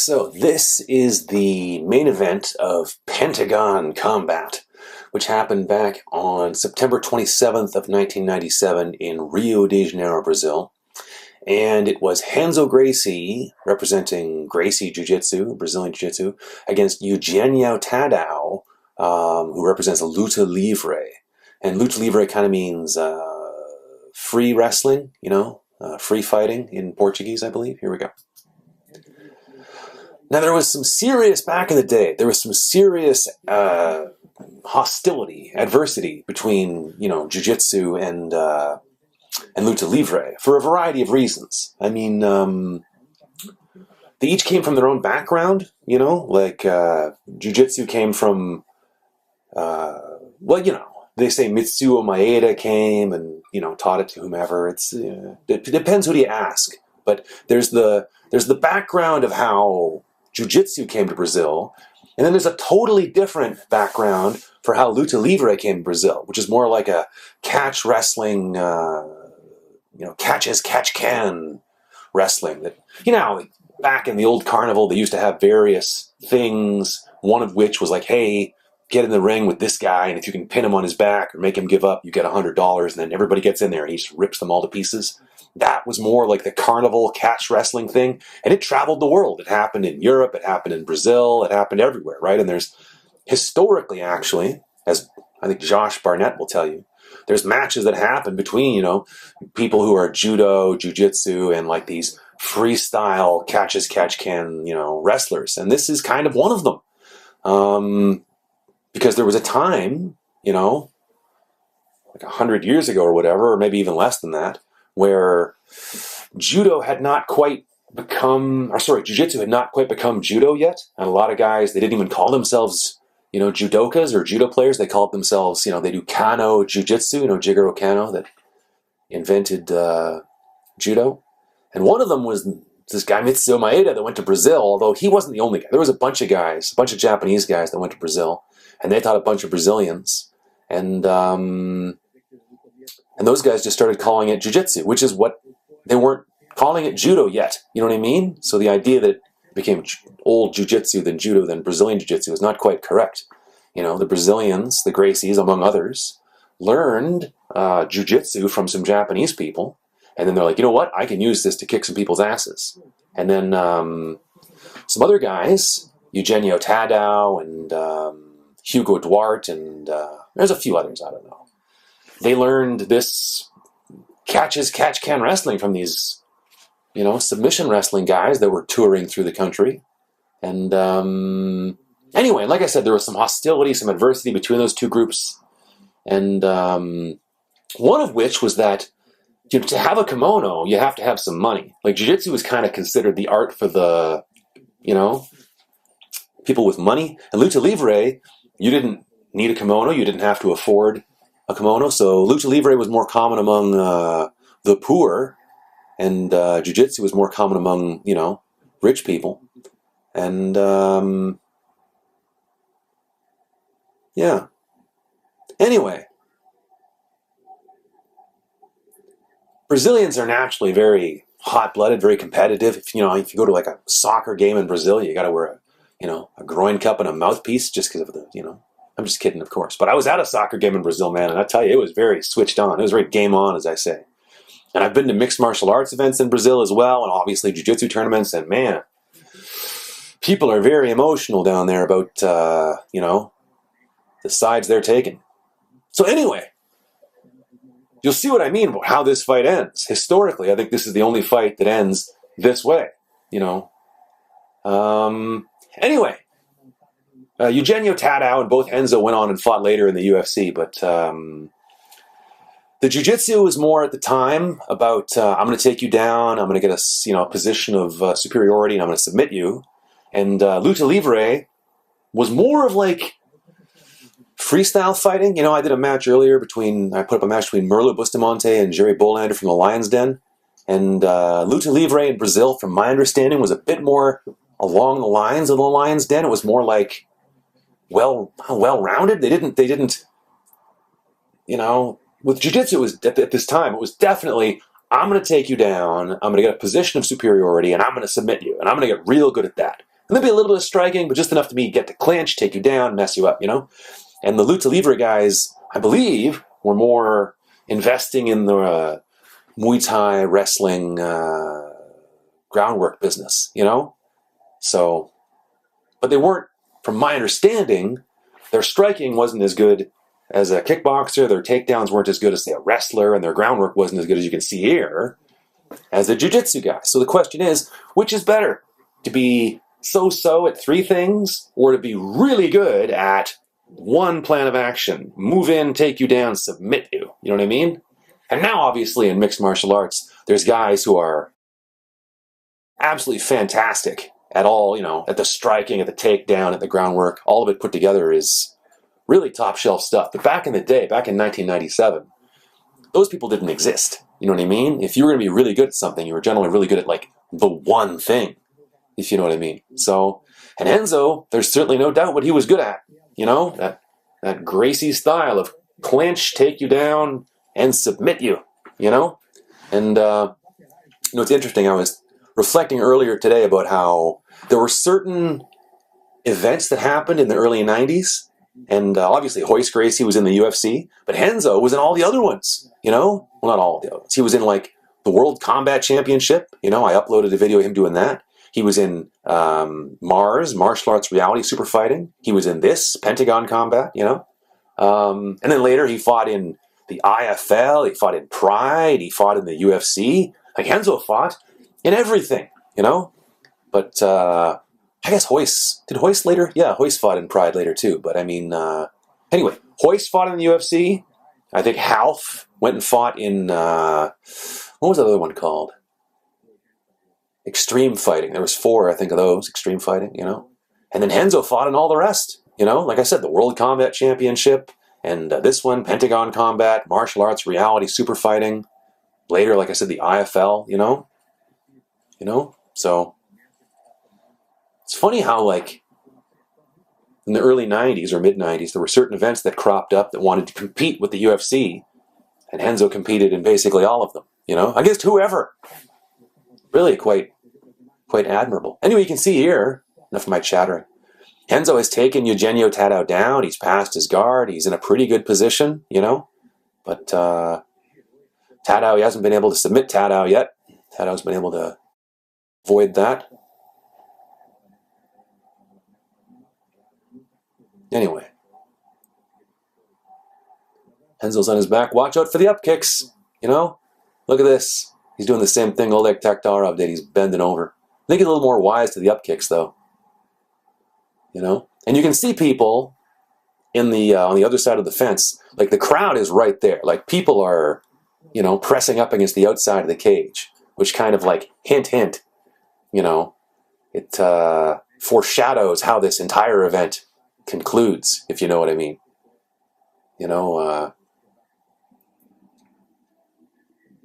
So this is the main event of Pentagon combat, which happened back on September 27th of 1997 in Rio de Janeiro, Brazil. And it was Renzo Gracie, representing Gracie Jiu-Jitsu, Brazilian Jiu-Jitsu, against Eugenio Tadeu, who represents luta-livre. And luta-livre kind of means free wrestling, free fighting in Portuguese, I believe. Here we go. Now, there was some serious, back in the day, there was some serious hostility, adversity between, jiu-jitsu and luta-livre for a variety of reasons. I mean, they each came from their own background, jiu-jitsu came from, they say Mitsuo Maeda came and, taught it to whomever. It depends who you ask. But there's the background of how Jiu-Jitsu came to Brazil, and then there's a totally different background for how luta-livre came to Brazil, which is more like a catch wrestling, catch as catch can wrestling. That, back in the old carnival, they used to have various things, one of which was like, hey, get in the ring with this guy, and if you can pin him on his back or make him give up, you get $100, and then everybody gets in there, and he just rips them all to pieces. That was more like the carnival catch wrestling thing, and it traveled the world. It happened in Europe, it happened in Brazil, it happened everywhere, right? And there's historically, actually, as I think Josh Barnett will tell you, there's matches that happen between, people who are judo, jiu-jitsu, and like these freestyle catch as catch can, wrestlers. And this is kind of one of them. Because there was a time, like 100 years ago or whatever, or maybe even less than that, where jiu-jitsu had not quite become judo yet. And a lot of guys, they didn't even call themselves, judokas or judo players. They called themselves, they do Kano jiu-jitsu, Jigoro Kano, that invented judo. And one of them was this guy Mitsuo Maeda that went to Brazil, although he wasn't the only guy. There was a bunch of Japanese guys that went to Brazil, and they taught a bunch of Brazilians. And those guys just started calling it jiu-jitsu, which is what they weren't calling it judo yet. You know what I mean? So the idea that it became old jiu-jitsu, then judo, then Brazilian jiu-jitsu is not quite correct. The Brazilians, the Gracies, among others, learned jiu-jitsu from some Japanese people. And then they're like, you know what? I can use this to kick some people's asses. And then some other guys, Eugenio Tadeu and Hugo Duarte, and there's a few others, I don't know. They learned this catch-can wrestling from these, submission wrestling guys that were touring through the country. And anyway, like I said, there was some hostility, some adversity between those two groups. And one of which was that to have a kimono, you have to have some money. Like, jiu-jitsu is kind of considered the art for the, people with money. And luta-livre, you didn't need a kimono. You didn't have to afford a kimono. So luta-livre was more common among the poor, and jiu-jitsu was more common among, rich people. And, yeah. Anyway. Brazilians are naturally very hot-blooded, very competitive. If you go to like a soccer game in Brazil, you got to wear a groin cup and a mouthpiece just because of the, I'm just kidding, of course. But I was at a soccer game in Brazil, man, and I tell you, it was very switched on. It was very game on, as I say. And I've been to mixed martial arts events in Brazil as well, and obviously jiu-jitsu tournaments, and man, people are very emotional down there about, the sides they're taking. So anyway, you'll see what I mean about how this fight ends. Historically, I think this is the only fight that ends this way, Anyway, Eugenio Tadeu and both Renzo went on and fought later in the UFC, but the jiu-jitsu was more at the time about, I'm going to take you down, I'm going to get a position of superiority, and I'm going to submit you. And luta-livre was more of like freestyle fighting. I did a match earlier I put up a match between Merlo Bustamante and Jerry Bolander from the Lions Den. And luta-livre in Brazil, from my understanding, was a bit more along the lines of the Lions Den. It was more like well-rounded. They didn't, with jiu-jitsu, it was, at this time, it was definitely, I'm going to take you down, I'm going to get a position of superiority, and I'm going to submit you, and I'm going to get real good at that. And there'd be a little bit of striking, but just enough to get to clinch, take you down, mess you up, And the luta-livre guys, I believe, were more investing in the Muay Thai wrestling groundwork business, So, but they weren't, from my understanding, their striking wasn't as good as a kickboxer, their takedowns weren't as good as, say, a wrestler, and their groundwork wasn't as good as you can see here as a jiu-jitsu guy. So the question is, which is better? To be so-so at 3 things, or to be really good at one plan of action? Move in, take you down, submit you. You know what I mean? And now, obviously, in mixed martial arts, there's guys who are absolutely fantastic at all, at the striking, at the takedown, at the groundwork. All of it put together is really top shelf stuff. But back in the day, back in 1997, those people didn't exist. You know what I mean? If you were going to be really good at something, you were generally really good at, like, the one thing, if you know what I mean. So, and Renzo, there's certainly no doubt what he was good at. That Gracie style of clinch, take you down, and submit you, And, it's interesting, I was reflecting earlier today about how there were certain events that happened in the early 90s, and obviously Royce Gracie was in the UFC, but Renzo was in all the other ones, Well, not all of the other ones. He was in, like, the World Combat Championship, I uploaded a video of him doing that. He was in Mars, Martial Arts Reality Super Fighting. He was in this, Pentagon Combat, And then later he fought in the IFL, he fought in Pride, he fought in the UFC. Like, Renzo fought in everything, But I guess Royce, did Royce later? Yeah, Royce fought in Pride later too. But I mean, anyway, Royce fought in the UFC. I think Half went and fought in, what was the other one called? Extreme Fighting. There was 4, I think, of those, Extreme Fighting, And then Renzo fought in all the rest, Like I said, the World Combat Championship, and this one, Pentagon Combat, Martial Arts Reality Super Fighting. Later, like I said, the IFL, So it's funny how, like, in the early 90s or mid-90s, there were certain events that cropped up that wanted to compete with the UFC, and Renzo competed in basically all of them, Against whoever. Really quite admirable. Anyway, you can see here, enough of my chattering, Renzo has taken Eugenio Tadeu down, he's passed his guard, he's in a pretty good position, But Tadeu, he hasn't been able to submit Tadeu yet. Tadeu's been able to avoid that. Anyway. Renzo's on his back. Watch out for the up kicks. Look at this. He's doing the same thing Oleg Taktarov did. He's bending over. I think he's a little more wise to the up kicks, though. And you can see people in the on the other side of the fence. Like, the crowd is right there. Like, people are, pressing up against the outside of the cage, which kind of, like, hint, it foreshadows how this entire event concludes, if you know what I mean.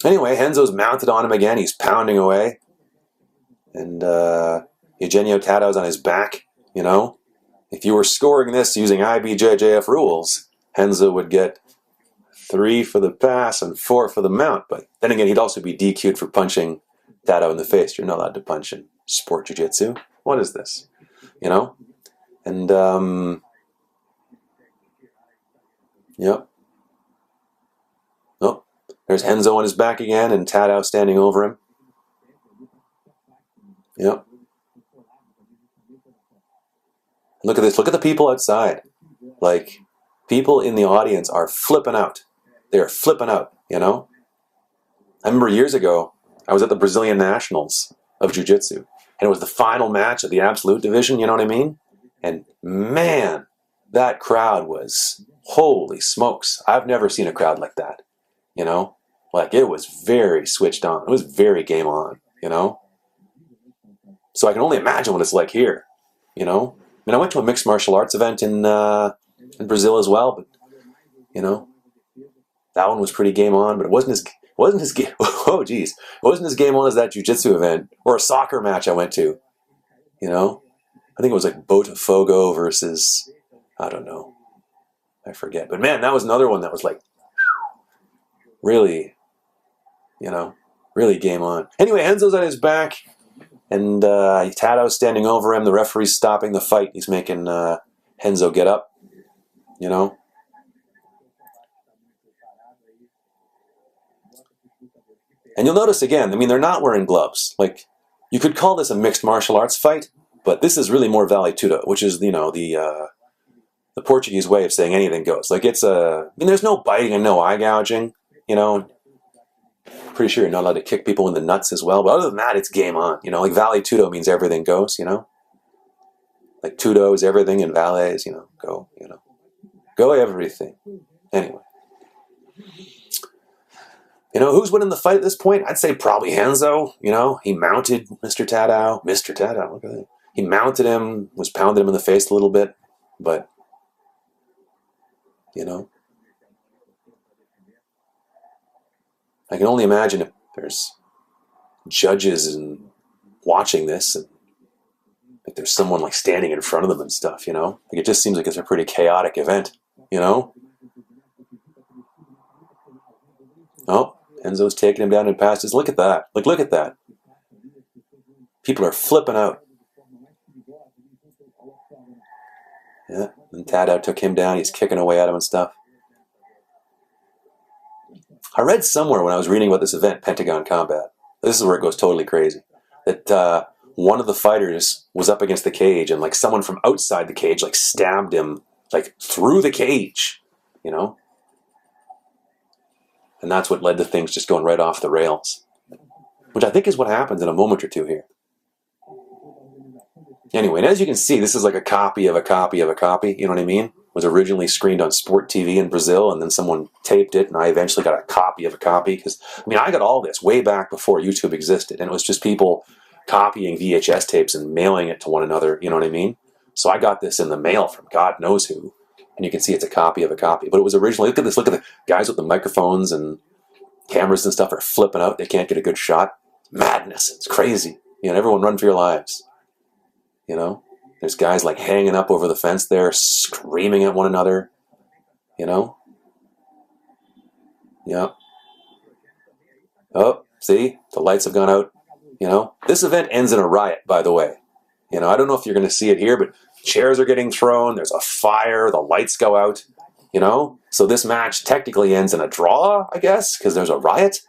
Anyway, Renzo's mounted on him again. He's pounding away. And Eugenio Tadeu's on his back, If you were scoring this using IBJJF rules, Renzo would get 3 for the pass and 4 for the mount. But then again, he'd also be DQ'd for punching Tadeu in the face. You're not allowed to punch in sport jiu-jitsu. What is this? And, yep. Oh, there's Renzo on his back again, and Tadeu standing over him. Yep. Look at this. Look at the people outside. Like, people in the audience are flipping out. They're flipping out, I remember years ago, I was at the Brazilian Nationals of Jiu-Jitsu, and it was the final match of the Absolute Division, you know what I mean? And man, that crowd was, holy smokes, I've never seen a crowd like that, Like, it was very switched on. It was very game on, So I can only imagine what it's like here, I went to a mixed martial arts event in Brazil as well, but, that one was pretty game on, but it wasn't as game. Oh, geez, it wasn't as game on as that jiu-jitsu event or a soccer match I went to. I think it was like Botafogo versus, I don't know, I forget. But man, that was another one that was like really, really game on. Anyway, Renzo's on his back. And Tadeu's standing over him. The referee's stopping the fight. He's making Renzo get up, you know. And you'll notice again, I mean, they're not wearing gloves. Like, you could call this a mixed martial arts fight, but this is really more vale tudo, which is, the Portuguese way of saying anything goes. Like, I mean, there's no biting and no eye gouging, you know. Pretty sure you're not allowed to kick people in the nuts as well. But other than that, it's game on. You know, like vale tudo means everything goes, you know. Like tudo is everything and vale is, go, Go everything. Anyway. Who's winning the fight at this point? I'd say probably Renzo. He mounted Mr. Tadeu. Mr. Tadeu, look at that. He mounted him, was pounding him in the face a little bit. But, I can only imagine if there's judges and watching this, and if there's someone like standing in front of them and stuff, Like it just seems like it's a pretty chaotic event, Oh, Enzo's taking him down and past his. Look at that. Like, look at that. People are flipping out. Yeah, and Tadeu took him down. He's kicking away at him and stuff. I read somewhere when I was reading about this event, Pentagon Combat, this is where it goes totally crazy, that one of the fighters was up against the cage and like someone from outside the cage like stabbed him like through the cage, And that's what led to things just going right off the rails, which I think is what happens in a moment or two here. Anyway, and as you can see, this is like a copy of a copy of a copy, you know what I mean? It was originally screened on Sport TV in Brazil, and then someone taped it, and I eventually got a copy of a copy. Because, I got all this way back before YouTube existed, and it was just people copying VHS tapes and mailing it to one another, you know what I mean? So I got this in the mail from God knows who, and you can see it's a copy of a copy. But it was originally, look at this, look at the guys with the microphones and cameras and stuff are flipping out. They can't get a good shot. Madness. It's crazy. Everyone run for your lives. There's guys like hanging up over the fence there, screaming at one another. Yeah. Oh, see? The lights have gone out. This event ends in a riot, by the way. I don't know if you're going to see it here, but chairs are getting thrown. There's a fire. The lights go out. So this match technically ends in a draw, I guess, because there's a riot.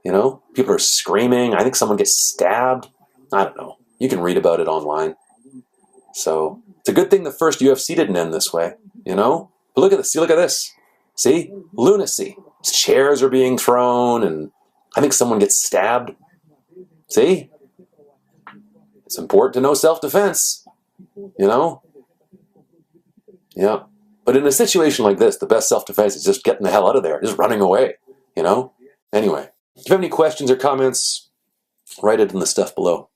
People are screaming. I think someone gets stabbed. I don't know. You can read about it online. So it's a good thing the first UFC didn't end this way, But look at this. See, look at this. See? Lunacy. Chairs are being thrown, and I think someone gets stabbed. See? It's important to know self-defense, Yeah. But in a situation like this, the best self-defense is just getting the hell out of there, just running away, Anyway, if you have any questions or comments, write it in the stuff below.